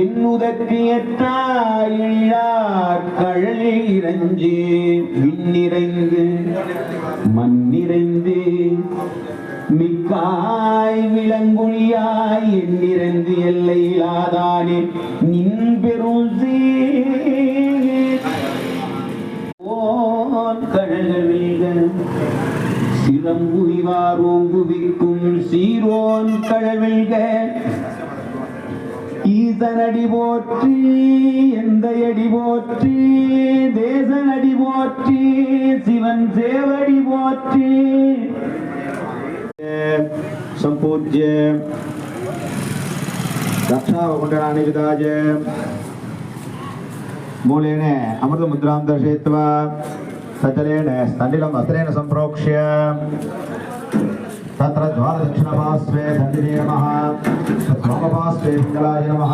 என்னுதற்கு எட்டாயிழார் கழலே இறஞ்சு விண்ணிறைந்து மண்ணிறைந்து மிக்காய் விளங்குழியாய் எண்ணிறந்து எல்லையிலாதானே நின் பெரும் கழல்கள் சிறம்புரிவார் ஓங்குவிக்கும் சீரோன் கழல்க ஈசனடி போற்றி எந்த அடி போற்றி தேசனடி போற்றி சிவன் சேவடி போற்றி. संपूज्य रक्षाकुंडलानि विदाय मूलेन अमृत मुद्रां दर्शयित्वा सचलेन स्तण्डिलं वस्त्रेण सम्प्रोक्ष्य तत्र द्वारदक्षिणपार्श्वे दण्डिने नमः सोमपार्श्वे पिङ्गलाय नमः.